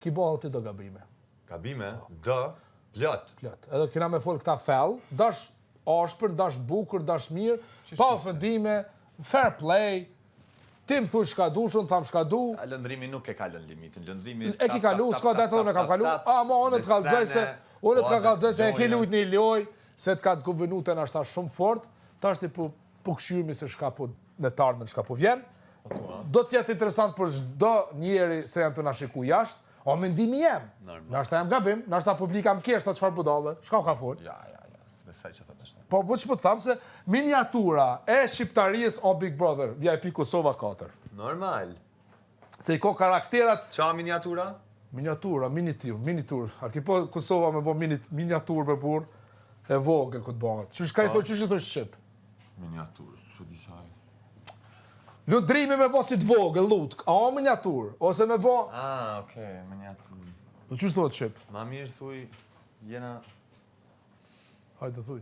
ki bëllë ti do gabime. Gabime? Plot. Edhe kena me folë këta fell, dash ashpër, dash bukur, dash mirë, pa ofendime, fair play, ti më thuj shka du, shumë tham shka du. Lëndrimi nuk e kalon limitin, lëndrimi... E ki kalu, s'ka dhe të unë e kam kalu, ma unë të kalëzaj se e ki lujt një loj, se të ka të kuvenute në ashta shumë fort, ta është i po këshyrmi se shka po në tarmen, shka po vjen. Do t'jetë interesant për çdo njeri se janë të na shiku jashtë, o mendimi jem. Nashta jam gabim, nashta publika më kesh të çfarë budallë, shka ka fol. Ja, s'besaj që thot është. Po që po të thamë se miniatura e shqiptarisë o Big Brother, VIP Kosova 4. Normal. Se i ko karakterat... Qa miniatura? Miniatura, minitur. A ki po Kosova me bo miniatur për bur, e vogël këtë bëngat. Qështë ka i thoi, qështë i thoi Shqip? Miniatur, s'u di qaj. Lundrimi me bo si të vogël, lutk, a o miniatur, ose me bo... Okej, miniatur. Po qështë thoi Shqip? Ma mirë thuj, jena... Hajde thuj.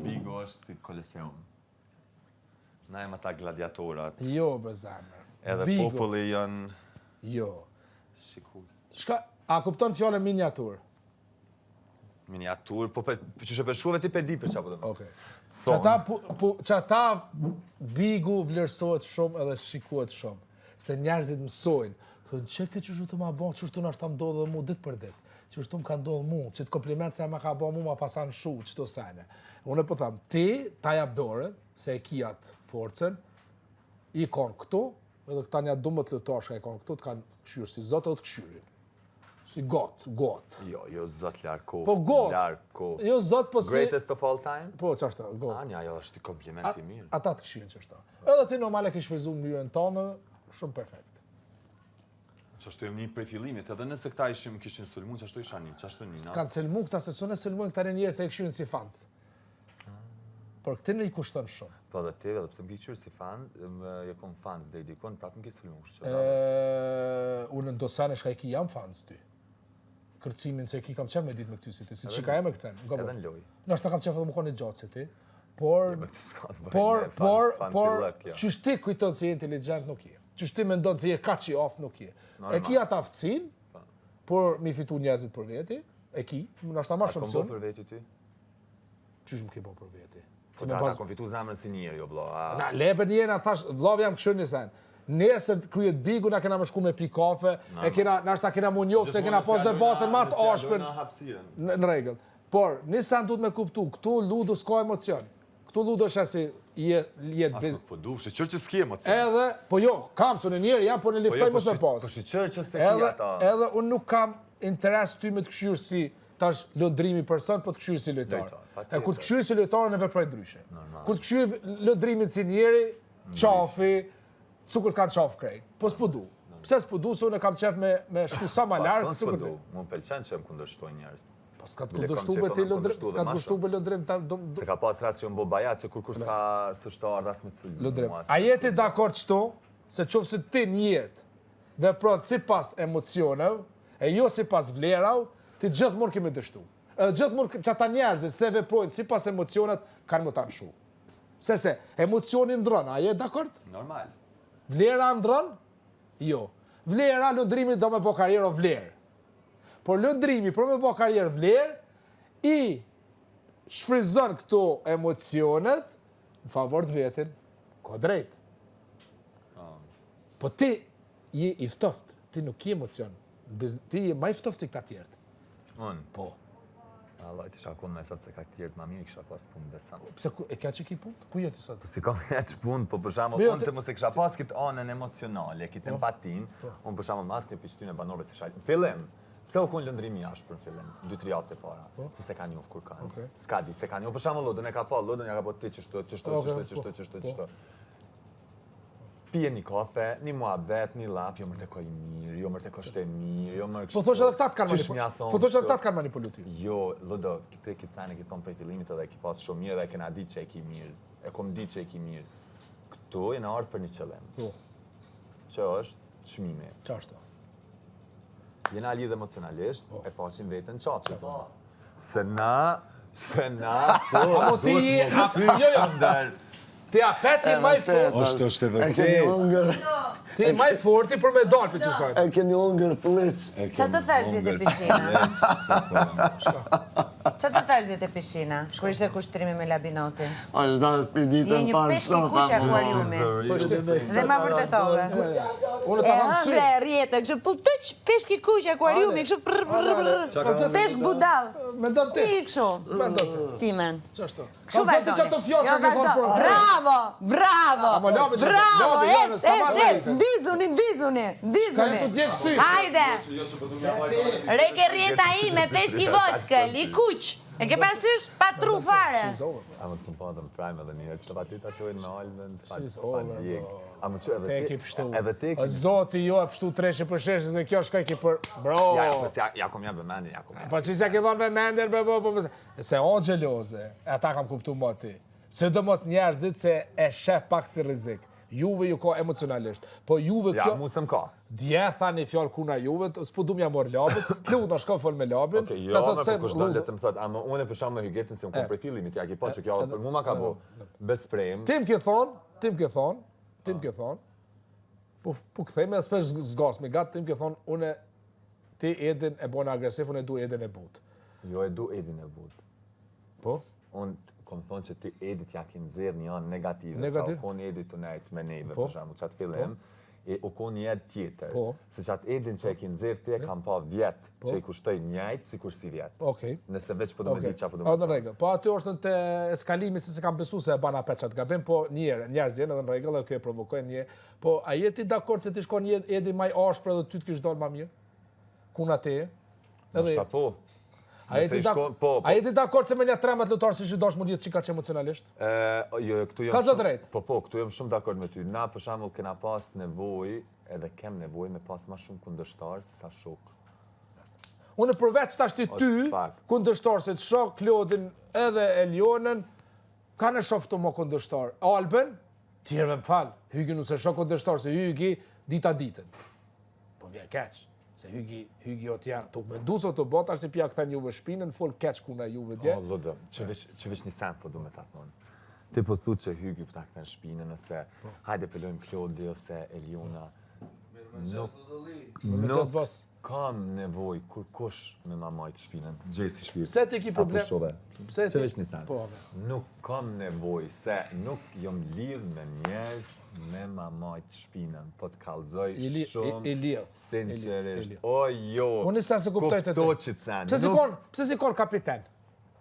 Bigo është si Koloseum. Na jem ata gladiatorat. Jo, be zemër. Edhe populli janë... Jo. Shikus. Shka, a kupton fjallën miniatur? Miniatur, po që shë përshkuve ti pe di për qa po dhe më. Okej. Që ata bigu vlerësohet shumë edhe shikuhet shumë. Se njerëzit mësojnë. Thonë, që këtë që shtu ma bon, që shtu në ashtë ta mdodhe dhe mu ditë për ditë. Që shtu më ka ndodhë mu, që të kompliment se ma ka bon mu, ma pasan shu, që të sene. Unë e po thamë, ti ta jap dore, se e kijat forcen, i konë këtu, edhe këta një dumbët lëtar shka i konë këtu, të kanë këshyrë si zotë edhe të këshyrin. Si gotë. Jo zot Larko. Po gotë. Larko. Jo zot, po si... Greatest of all time? Po, që ashtë, gotë. Anja, jo është i kompliment i mirë. Ata të këshyrin që ashtë. Edhe ti normale ke shfrizu mënyrën tonë, shumë perfekt. Që ashtu jem një prej fillimit, edhe nëse këta kishin sulmu, që ashtu isha një, që ashtu një. Kanë selmu këta, se sune selmujnë këta njerë se e këshyrin si fancë. Por këtë në i kushton shumë. Po dhe teve, dhe pëse më ki qyrë si fan, je kom fans dhe i dikon, prapë më ki sulmu. Unë ndosane shka i ki jam fans ty. Kërcimin se ki kam qef me dit me këty si ti, si që ka e me këcen. Edhe në loj. Në është ta kam qef edhe më koni gjatë si ti. Por, qështë ti kujton se je inteligent nuk je. Qështë ti me ndonë se je ka që off nuk je. E ki atë aftësin, por mi fitu njerëzit për veti, e ki, në është ta ma shumë sënë. A kom bo për veti ty? Qështë më ki bo për veti? Po ta kom fitu zemrën si njerë, jo blo. Na, lepe njerë, na thash, vlov jam këshër një sen. Nesër kryet bigu, na kena më shku me pi kafe, nashta kena mu njofë, se kena pos debatën ma të ashpën. Në regull. Por, një sen du të me kuptu, këtu ludu s'ka emocion. Këtu ludu është si jetë biz... Po du, shqyqër që s'ki emocion. Edhe, po jo, kam së në njerë, jam, po në liftoj mos me pas. Po shqyqër që se ki ata. Edhe, unë nuk kam interes ty me të këshyrë si tash lëndrimi person, po të këshyrë si lojtar. E kur të këshyrë si lojtar, në vepraj ndryshe. Kur të këshyrë lëndrimit si njeri, qafi, sukur kanë qafë krej. Po s'pudu. Pse s'pudu, se unë e kam qef me shku sa ma larkë. Pas s'pudu, mu më pelqen që më kundërshtoj njerës. Po s'ka të kundërshtu me ti lëndrim, s'ka të kundërshtu me lëndrim. Se ka pas rast që më bo bajat, që kur s'ka sështar, ras me të lëndrim. A jeti dakord qëto, se qofë se ti njetë dhe prot si pas emocionev, e jo si pas vlerav, ti gjithë mund kemi dështu. Edhe gjithë mund që ata njerëzit se veprojnë si pas emocionet, kanë më të anshu. Se, emocionin ndron, a je dakord? Normal. Vlera ndron? Jo. Vlera lëndrimi do me po karjerë o vlerë. Por lëndrimi për me po karjerë vlerë, i shfrizon këto emocionet në favor të vetin, ko drejt. Po ti je i ftoft, ti nuk je emocion. Ti je ma i ftoft si këta tjertë. Unë? Po. Allah, ti shakon me thotë se ka tjertë ma mirë, kisha pas punë besam. Pse, e ka që ki punë? Ku jeti sot? Si kam e që punë, po përshamë, unë të mos e kisha pas këtë anën emocionale, këtë empatin, unë përshamë mas një pishtin e banorve si shajtë. Në fillim, pse u konë lëndrimi jashtë për në fillim, 2-3 javë të para, se se ka njohë kur kanë. Ska ditë, se ka njohë, përshamë lodën e ka pa, lodën ja ka po ti qështu. Pije një kafe, një muhabet, një laf, jo mërte koj mirë, jo mërte koj shte mirë, jo mërte koj... Po thosh edhe këta të kanë manipulu ti? Jo, Lodo, këtë cajnë e këtë thonë prej fillimit edhe e ki pas shumë mirë dhe e kena ditë që e ki mirë, e kom ditë që e ki mirë. Këtu e në ardhë për një qëllim, që është çmimi. Qa është to? Jena lidhë emocionalisht, e paqin vetën qatë. Se na, Amo ti je... Ti apeti ma i fort. Është e vërtet. Ti maj forti për me dalë për qësajnë. E kemi ongër pëllic. Qa të thash dite pishina? Qa të thash dite pishina? Kur ishte kushtrimi me labinoti? A është da s'pi Je ditën një parë peshk i kuq akvariumi. Dhe ma vërtetove. Unë E ta kam hëngre e rjetë, kështë pëlltëq peshk i kuq akvariumi, kështë peshk budal. Me do ti. Ti kështu. Me do ti. Timen. Qashtu. Kështu Kanë zoti që ato fjallë që ke vazhdo. konë për... Bravo, bravo, Ama labi, bravo, labi, ec, ndizuni. Ka jetu djekë sy. Hajde. Reke rjeta ime, peshk i voçkël, i kuq. E ke pasysh pa tru fare. A më të këmë pa dhe më prajme edhe njëherë, që të patli të shojnë me alben, She's të over, djekë. bro. A më që Te ki pështu. edhe te ki... Zoti jo e pështu treshe për sheshe, se kjo shkaj ki për... Bro! Ja kom jam vëmendin, ja kom jam. Pa që se ke thonë vëmendin, bro. Se on gjeloze, e ta kam kuptu ma ti. Se do mos njerëzit se e shef pak si rizik. Juve ju ka emocionalisht. Po juve Ja, kjo... mu sëm ka. Dje tha një fjallë kuna juve, s'po du m'ja morë labit, t'lu shko fol me labin. Okej, jo, me po kushdon le të më thot, ama unë e përshamë me hygetin se unë kom prej fillimit, ja ki po që kjo për mu ma ka bo besprem. Tim ke thonë, po këthejme dhe s'pesh zgas me gatë, tim ke thonë, une ti edin e bona agresif, unë e du edin e but. Jo e du edin e but. Po? Unë kom thonë që ti edit ja ki nëzirë një anë negative, Negativ? sa u konë edit të nejtë me neve, Po. për shamu, qatë fillim, e u konë jetë tjetër. Po. Se qatë edin që e ki nëzirë ti e kam pa vjetë, që i kushtoj njajtë si kur si vjetë. Okej. Nëse veç po do me di qa po do O, me në rregull. Po aty është në të eskalimi se kam besu se e bana peçat gabim, po njerëz jenë edhe në rregull dhe kjo e provokojnë një. Po a jeti dakord se ti shkon një edi maj ashpër edhe ty t'kish dalë ma mirë? Kuna te? Edhe... Shta po. A jeti dakord se me një tremat lutarë si që dosh më jetë qika që emocionalisht? Jo, këtu Ka jam zë drejt. Po, këtu jam shumë dakord me ty. Na, për shembull, kena pas nevoj, edhe kem nevoj me pas ma shumë kundërshtarë se sa shok. Unë përveç tash ty fakt. kundërshtar se të shok, Klodin edhe Elionën, ka në shoftu më kundërshtar. Alben, tjerëve më falë, Hygi nëse shok kundërshtar, se Hygi dita ditën. Po vjen keq, se Hygi o tja, tuk me ndu sot të bota, është një pja këthen juve shpinën, full keq kuna juve dje. O, lodëm, që veç një sen po du me ta thonë. Ti po thu që Hygi për ta këthen shpinën, ose hajde pelojmë Klodi, ose Eliona. Nuk kam nevoj kur kush me ma majtë shpinën, gjesi shpirë. Pse ti ki problem? Pse Që veç një sen. Po, Nuk kam nevoj, se nuk jom lidh me njerëz me ma majtë shpinën, po të kalzoj shumë sinqerisht. O jo, unë i sen se kuptoj të kupto ti. që të sen. Pse si kon kapiten?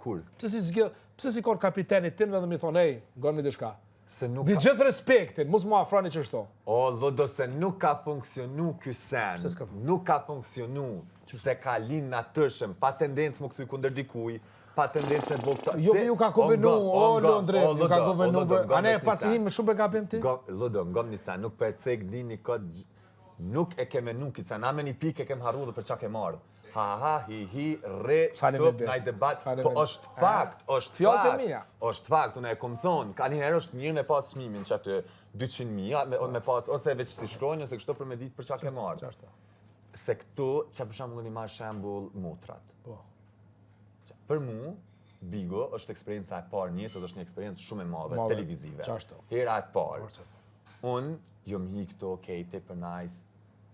Kur? Pse si kon kapitenit tin dhe mi thonë, ej, goni dishka. Se nuk Bi gjithë respektin, mos mu afrani që shto. O, lodo, se nuk ka funksionu ky sen. Pse s'ka funksionu? Nuk ka funksionu. Se ka linë natyrshëm, pa tendencë më këthy kundër dikuj, pa tendencë me bëgë... Jo, ju ka konvenu, o, Londre, ju ka konvenu, a ne pasihim me shumë për gabim ti? Lodo, ngom një sen, nuk për e cek di një kod... Nuk e keme nukit, se na me një pik e kem harru dhe për qa ke marrë. Ha, hi, re, tup, naj debat, po është fakt, është fakt, unë e kom thonë, ka njëherë është mirë me pas çmimin që aty 200.000, me pas, ose veç si shkronjë, ose kështu për me ditë për qa ke marrë. Se këtu, që për shembull një marrë shembull motrat. Për mu, Bigo është eksperienca e parë një, është një eksperiencë shumë e madhe, televizive. Hera e parë. Unë, jom hi këto, kejte, për nice,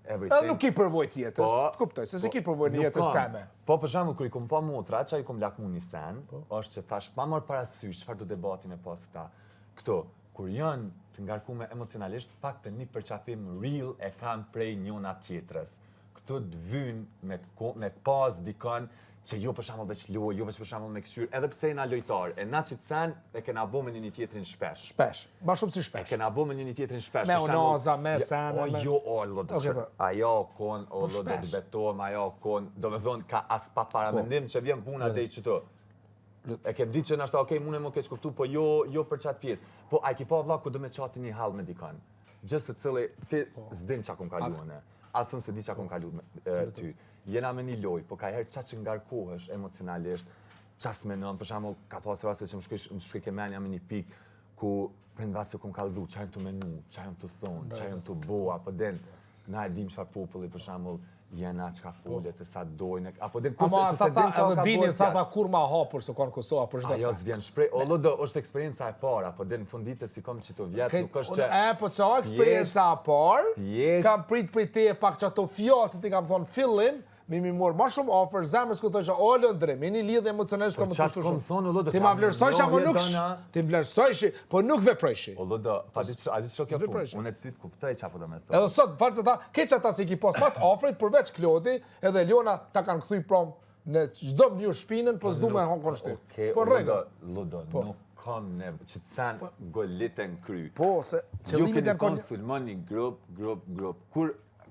Edhe nuk ki përvoj tjetës, të kuptoj, se si ki përvoj një jetës teme. Po, për shembull, kur i kom pa motra, që i kom lakmu një sen, është që thash, pa marrë parasysh, çfarë do debati me pas ta. Këto, kur janë të ngarkume emocionalisht, pak të një përqafim real e kanë prej njona tjetrës. Këto të vynë me pas dikon, që jo për shembull veç loj, jo veç për shembull me këshyr, edhe pse jena lojtar, e na që të sen, e kena bo me një tjetrin shpesh. Shpesh, ma shumë si shpesh. E kena bo me një tjetrin shpesh. Me onaza, me sene, me... O, jo, o, lodo, ajo kon, o, lodo, të betom, ajo kon, do me thonë, ka as pa paramendim që vjen puna dhe i qëto. E kem ditë që nashta, okej, mune më keq kuptu, po jo për qatë pjesë. Po, a i ki pa vla ku do me qati një hal me dikan. Gjësë të cili, ti zdin qa kom kaluane. Asën se di qa kom kalu ty. Jena me një loj, po ka herë qa që ngarkohesh emocionalisht, qas me nëm, për shembull ka pas raste që më shkoj ke menja me një pik, ku prind vase kom kallzu, qa jem të menu, qa jem të thonë, qa jem të bo, apo den, na e dim çfarë populli, për shembull, jena çka folet, sa dojnë, apo din Ama kurse se din çka edhe ka dini, bërë. tha kur ma hapur se kanë Kosova për çdo Ajo sa. s'vjen shprej, o lodo, është eksperjenca e parë, apo din fundite si kom qito vjetë, nuk është që... Po qa eksperienca e parë, Jesh- kam prit për te pak që ato fjallë që ti kam thonë fillim, mi morë ma shumë ofër, zemrës ku të që o Lëndri, mi një lidhje emocionalisht kam të qatë kushtu kom shumë. thonë, o lodo, Ti ma vlerësojsh, apo nuk dona- ti më vlerësojsh, po nuk veprojsh. O lodo, a di që kjo S'veproj punë, që. unë e ty të kuptoj që apo do me të Edhe sot, falë se ta, keq ata si ki pas matë ofrit, përveç Klodi, edhe Leona ta kanë kthy prom në çdo mënyrë shpinën, po s'du me honkon shty. Okej, Po o rregull. lodo, nuk kam nevë, që të sen golitën kry. Po, se Ju qëllimi keni janë kon. konsulmoni grup.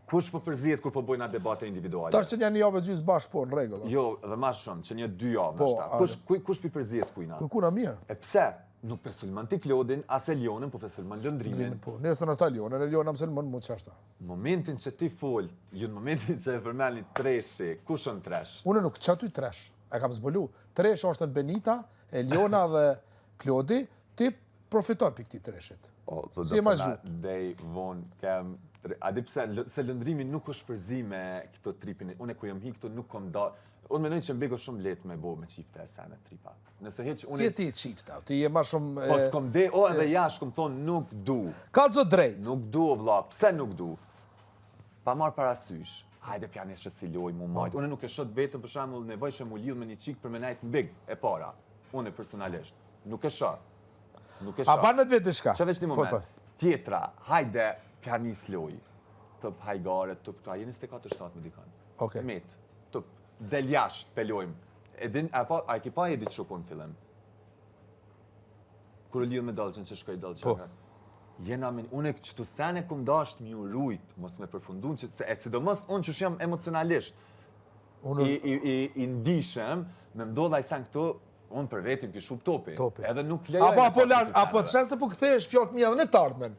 Kush po përzihet kur po bojna debate individuale? Tash që janë një javë gjysë bashkë, po, në rregull. Jo, dhe ma shumë, që një 2 javë, Po, nështë. Kush pi përzihet kujna? Kuna mirë. E pse? Nuk pe sulman ti Klodin, as Elionin, po pe sulman Lëndrimin. Po, nesër në ta Leona, në Leona mësën mund qashta. Momentin që ti fol, ju në momentin që e përmeni treshi, kush është tresh? Unë nuk qëty tresh, e kam zbulu. Tresh është në Benita, Eliona dhe Klodi, ti profiton për këti treshit. Si e ma zhut? Dej, von, kem... A di pse, se Lëndrimi nuk është përzi me këto tripin, unë e kur jam hi këto nuk kom da... Unë menoj që mbego shumë letë me bo me qifte e sene tripa. Nëse heq Si unë... e ti qifta, ti je ma shumë... Po s'kom de, o edhe jash, kom thonë nuk du. Kalzo drejt. Nuk du, o vlla, pse nuk du? Pa marrë parasysh. Hajde pja një shësiloj mu majtë. Unë nuk e shot vetëm për shembull nevojshë mu lidh me një qikë për me najtë në big e para. Unë personalisht. Nuk e shot. Nuk e A shot. ba në të vetë shka? Që veç një moment. Tjetra, hajde pja një sloj. Tëp hajgare, tëp këta, jeni 24-7 me dikan. Okej. Met, tëp, del jashtë, pelojmë. A e ki pa e ditë shukon fillim? Kur u lidh me Dolçen që shkoj Dolçen. Jena me unë që të sene kum dasht mi urujt, mos me përfundun që e sidomos unë që jam emocionalisht i ndishem, me mdodha i sen këto, unë për vetin ki shup topi. Edhe nuk lejoj. Apo të shenë se po këthesh fjallët mija dhe në tardmen.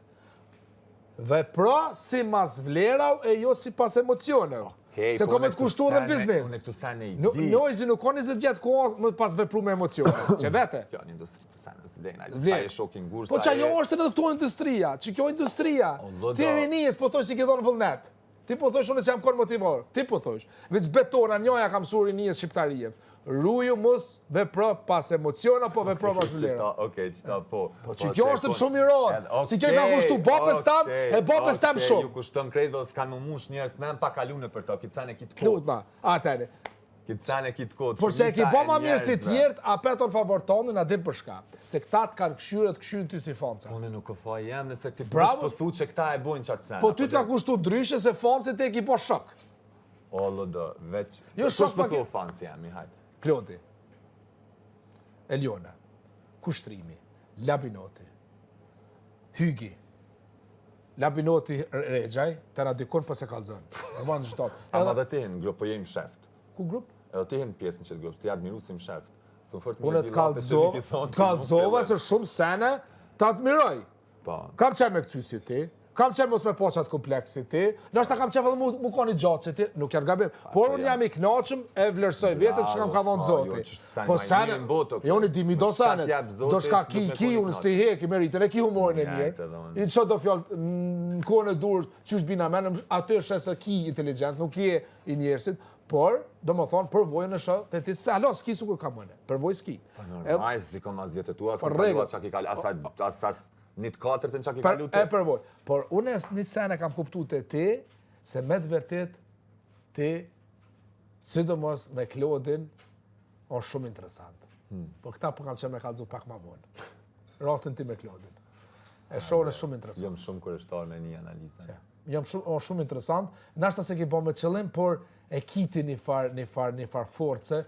Dhe pra si mas vlerau e jo si pas emocionev. Se ko me të kushtu dhe në biznes. Unë e këtu sene i di. Nojzi nuk ka 20 vjetë ko më pas vepru me emocione. Që vete? Kjo një industri të sene zlejna, sa e shokin gurë, Po që ajo është edhe këto industria, që kjo industria, ti rinijës po thosh që ki dhonë vullnet. Ti po thosh unë se jam kon motivor, ti po thosh. Veç betona njoja kam su rinijës shqiptarijev. Ruju mos vepro pas emociona, po vepro pas vlera. Okej, qëta po. Po që kjo është shumë i rrë. Si kjo ka kushtu babës tam, e babës tam shumë. Ju kushton krejtë dhe s'kanë më mush njerës me më pakalune për to, kitë sene kitë Klut kodë. ma, atëre. Kitë sene kitë kodë. Por se e ki bo ma mirë si tjertë, a peton favor tonë, na dim për shka. Se këta të kanë këshyren ty si fonca. Unë nuk e fa jem, nëse ti Bravo. po thu që këta e bojnë qatë sene. Po ty të ka kushtu ndryshe se foncet e ki po shok. O, lodo, veç... Jo, shok Kush pa për të fansi jemi, hajtë. Klodi, Eliona, Kushtrimi, Labinoti, Hygi, Labinoti Regjaj, të na dikon për se kalzën. E ma në gjithat. Ama dhe ti hinë grupë, po jem sheft. Ku grup? Edhe ti hinë pjesën që të grupë, ti admirusim sheft. Unë të kalzova se shumë sene të admiroj. Kam qenë me këcy si ti, kam qenë mos me poqat kompleksi si ti, nështë ta kam qenë edhe mu ka një gjatë si ti, nuk janë gabim. Por unë jam i knaqëm e vlerësoj vetët që kam ka dhonë zoti. Po sene, jo unë i dimi do senet, do shka ki unë s'ti heki meritën, e ki humorin e mirë. I që do fjallë në kohën e dur, që është bina menë, aty është se ki inteligent, nuk je i njerësit, por, do më thonë, përvojën e shë, të ti se, alo, s'ki su kur ka mëne, përvoj s'ki. Normal, si kom as vjetët tua, s'kom kaluat që ki kalu, asas një të katërtën që ki kalu të. E përvoj, por unë një sene kam kuptu të ti, se me të vërtet, ti, sidomos me Klodin, është shumë interesant. Po këta po kam që me kalzu pak ma vonë. Rastin ti me Klodin. E shohën e shumë interesant. Jam shumë kërështar me një analizë. Jam shumë interesant. Nashta se ki bo me qëllim, por e kiti një far force,